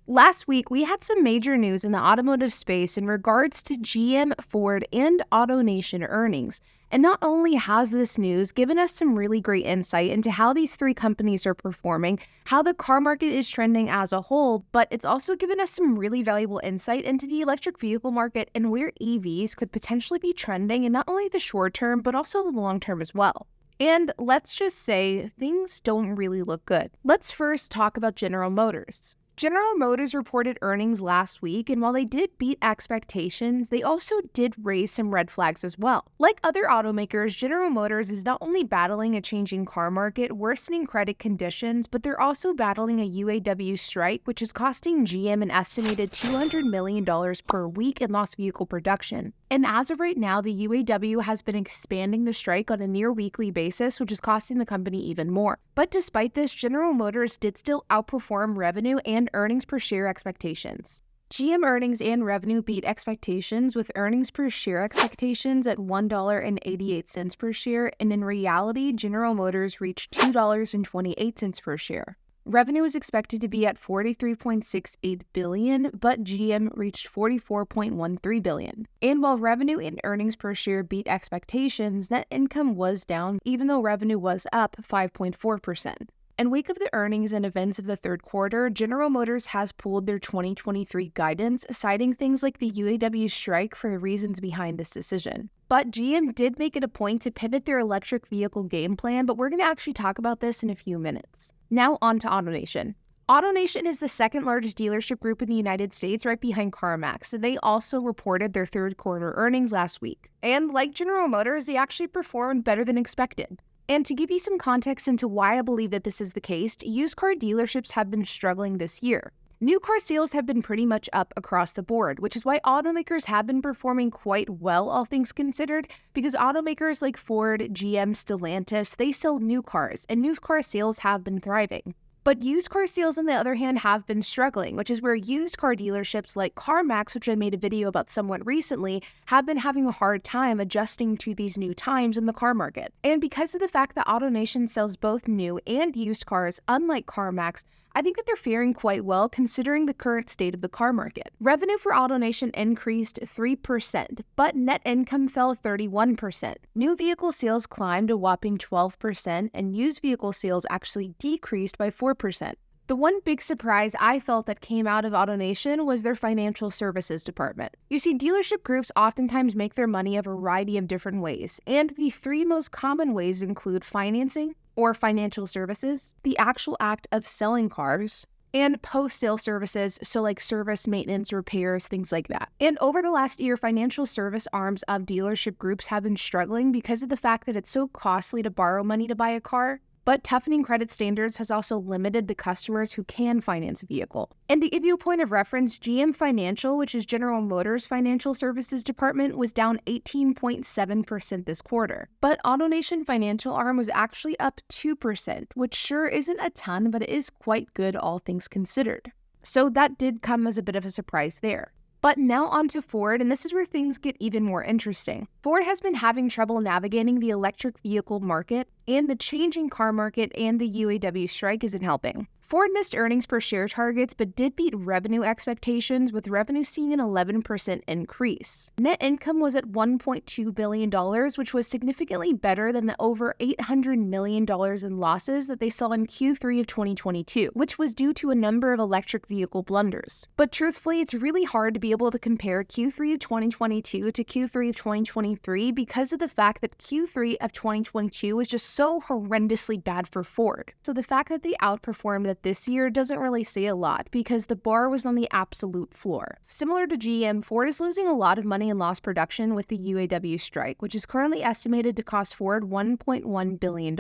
Last week, we had some major news in the automotive space in regards to GM, Ford, and AutoNation earnings. And not only has this news given us some really great insight into how these three companies are performing, how the car market is trending as a whole, but it's also given us some really valuable insight into the electric vehicle market and where EVs could potentially be trending in not only the short term, but also the long term as well. And let's just say things don't really look good. Let's first talk about General Motors. General Motors reported earnings last week, and while they did beat expectations, they also did raise some red flags as well. Like other automakers, General Motors is not only battling a changing car market, worsening credit conditions, but they're also battling a UAW strike, which is costing GM an estimated $200 million per week in lost vehicle production. And as of right now, the UAW has been expanding the strike on a near weekly basis, which is costing the company even more. But despite this, General Motors did still outperform revenue and earnings per share expectations. GM earnings and revenue beat expectations, with earnings per share expectations at $1.88 per share, and in reality, General Motors reached $2.28 per share. Revenue is expected to be at $43.68 billion, but GM reached $44.13 billion. And while revenue and earnings per share beat expectations, net income was down, even though revenue was up 5.4%. In wake of the earnings and events of the third quarter, General Motors has pulled their 2023 guidance, citing things like the UAW strike for the reasons behind this decision. But GM did make it a point to pivot their electric vehicle game plan, but we're going to actually talk about this in a few minutes. Now on to AutoNation. AutoNation is the second largest dealership group in the United States, right behind CarMax, and they also reported their third quarter earnings last week. And like General Motors, they actually performed better than expected. And to give you some context into why I believe that this is the case, used car dealerships have been struggling this year. New car sales have been pretty much up across the board, which is why automakers have been performing quite well, all things considered, because automakers like Ford, GM, Stellantis, they sell new cars, and new car sales have been thriving. But used car sales, on the other hand, have been struggling, which is where used car dealerships like CarMax, which I made a video about somewhat recently, have been having a hard time adjusting to these new times in the car market. And because of the fact that AutoNation sells both new and used cars, unlike CarMax, I think that they're faring quite well considering the current state of the car market. Revenue for AutoNation increased 3%, but net income fell 31%. New vehicle sales climbed a whopping 12%, and used vehicle sales actually decreased by 4%. The one big surprise I felt that came out of AutoNation was their financial services department. You see, dealership groups oftentimes make their money a variety of different ways, and the three most common ways include financing, or financial services, the actual act of selling cars, and post-sale services, so like service, maintenance, repairs, things like that. And over the last year, financial service arms of dealership groups have been struggling because of the fact that it's so costly to borrow money to buy a car. But toughening credit standards has also limited the customers who can finance a vehicle. And to give you a point of reference, GM Financial, which is General Motors' financial services department, was down 18.7% this quarter. But AutoNation Financial arm was actually up 2%, which sure isn't a ton, but it is quite good all things considered. So that did come as a bit of a surprise there. But now on to Ford, and this is where things get even more interesting. Ford has been having trouble navigating the electric vehicle market, and the changing car market and the UAW strike isn't helping. Ford missed earnings per share targets but did beat revenue expectations, with revenue seeing an 11% increase. Net income was at $1.2 billion, which was significantly better than the over $800 million in losses that they saw in Q3 of 2022, which was due to a number of electric vehicle blunders. But truthfully, it's really hard to be able to compare Q3 of 2022 to Q3 of 2023 because of the fact that Q3 of 2022 was just so horrendously bad for Ford. So the fact that they outperformed this year doesn't really say a lot because the bar was on the absolute floor. Similar to GM, Ford is losing a lot of money in lost production with the UAW strike, which is currently estimated to cost Ford $1.1 billion.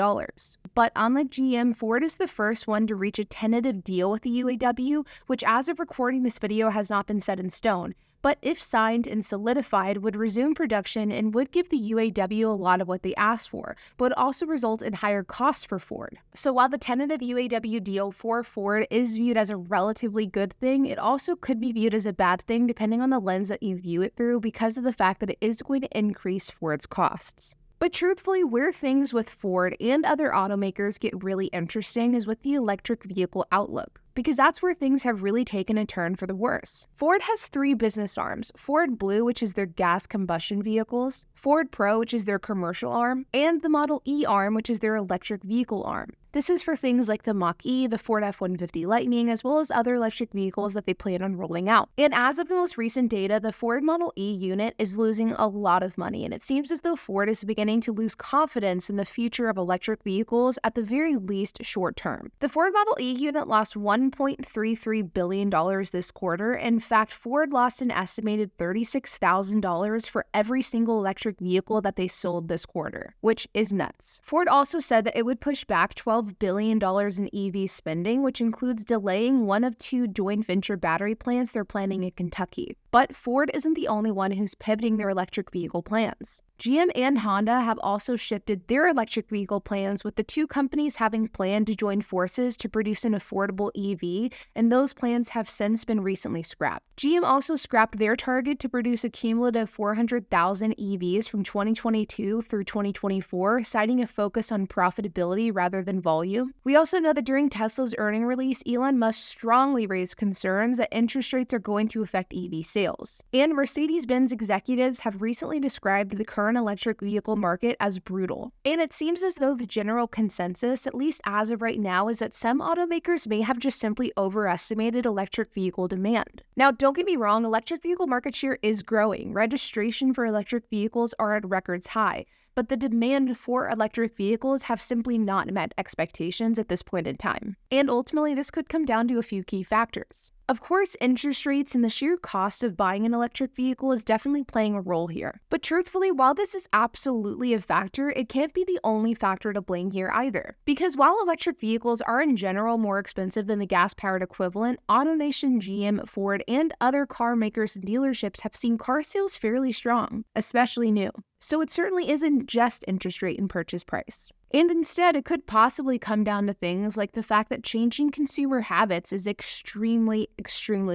But unlike GM, Ford is the first one to reach a tentative deal with the UAW, which as of recording this video has not been set in stone. But if signed and solidified, would resume production and would give the UAW a lot of what they asked for, but would also result in higher costs for Ford. So while the tentative UAW deal for Ford is viewed as a relatively good thing, it also could be viewed as a bad thing depending on the lens that you view it through because of the fact that it is going to increase Ford's costs. But truthfully, where things with Ford and other automakers get really interesting is with the electric vehicle outlook, because that's where things have really taken a turn for the worse. Ford has three business arms: Ford Blue, which is their gas combustion vehicles, Ford Pro, which is their commercial arm, and the Model E arm, which is their electric vehicle arm. This is for things like the Mach-E, the Ford F-150 Lightning, as well as other electric vehicles that they plan on rolling out. And as of the most recent data, the Ford Model E unit is losing a lot of money, and it seems as though Ford is beginning to lose confidence in the future of electric vehicles, at the very least short term. The Ford Model E unit lost $1.33 billion this quarter. In fact, Ford lost an estimated $36,000 for every single electric vehicle that they sold this quarter, which is nuts. Ford also said that it would push back $12 billion in EV spending, which includes delaying one of two joint venture battery plants they're planning in Kentucky. But Ford isn't the only one who's pivoting their electric vehicle plans. GM and Honda have also shifted their electric vehicle plans, with the two companies having planned to join forces to produce an affordable EV, and those plans have since been recently scrapped. GM also scrapped their target to produce a cumulative 400,000 EVs from 2022 through 2024, citing a focus on profitability rather than volume. We also know that during Tesla's earnings release, Elon Musk strongly raised concerns that interest rates are going to affect EV sales. And Mercedes-Benz executives have recently described the current electric vehicle market as brutal. And it seems as though the general consensus, at least as of right now, is that some automakers may have just simply overestimated electric vehicle demand. Now, don't get me wrong, electric vehicle market share is growing. Registration for electric vehicles are at records high, but the demand for electric vehicles have simply not met expectations at this point in time. And ultimately, this could come down to a few key factors. Of course, interest rates and the sheer cost of buying an electric vehicle is definitely playing a role here. But truthfully, while this is absolutely a factor, it can't be the only factor to blame here either. Because while electric vehicles are in general more expensive than the gas-powered equivalent, AutoNation, GM, Ford, and other car makers and dealerships have seen car sales fairly strong, especially new. So it certainly isn't just interest rate and purchase price. And instead, it could possibly come down to things like the fact that changing consumer habits is extremely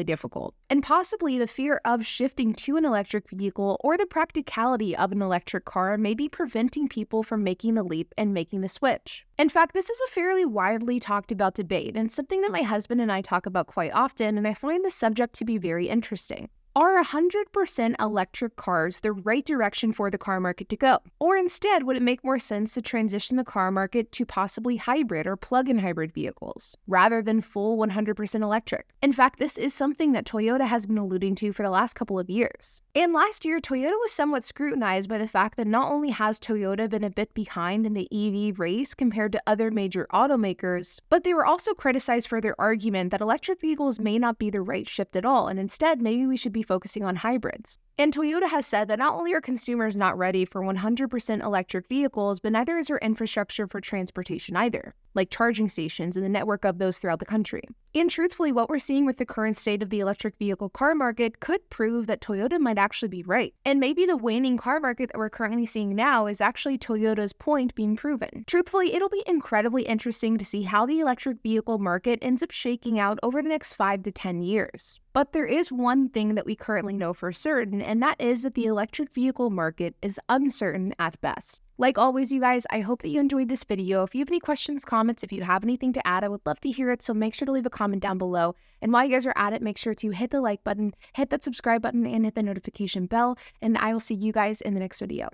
difficult. And possibly the fear of shifting to an electric vehicle or the practicality of an electric car may be preventing people from making the leap and making the switch. In fact, this is a fairly widely talked about debate and something that my husband and I talk about quite often, and I find the subject to be very interesting. Are 100% electric cars the right direction for the car market to go? Or instead, would it make more sense to transition the car market to possibly hybrid or plug-in hybrid vehicles, rather than full 100% electric? In fact, this is something that Toyota has been alluding to for the last couple of years. And last year, Toyota was somewhat scrutinized by the fact that not only has Toyota been a bit behind in the EV race compared to other major automakers, but they were also criticized for their argument that electric vehicles may not be the right shift at all, and instead, maybe we should be focusing on hybrids. And Toyota has said that not only are consumers not ready for 100% electric vehicles, but neither is our infrastructure for transportation either, like charging stations and the network of those throughout the country. And truthfully, what we're seeing with the current state of the electric vehicle car market could prove that Toyota might actually be right. And maybe the waning car market that we're currently seeing now is actually Toyota's point being proven. Truthfully, it'll be incredibly interesting to see how the electric vehicle market ends up shaking out over the next 5 to 10 years. But there is one thing that we currently know for certain, and that is that the electric vehicle market is uncertain at best. Like always, you guys, I hope that you enjoyed this video. If you have any questions, comments, if you have anything to add, I would love to hear it, so make sure to leave a comment down below. And while you guys are at it, make sure to hit the like button, hit that subscribe button, and hit the notification bell, and I will see you guys in the next video.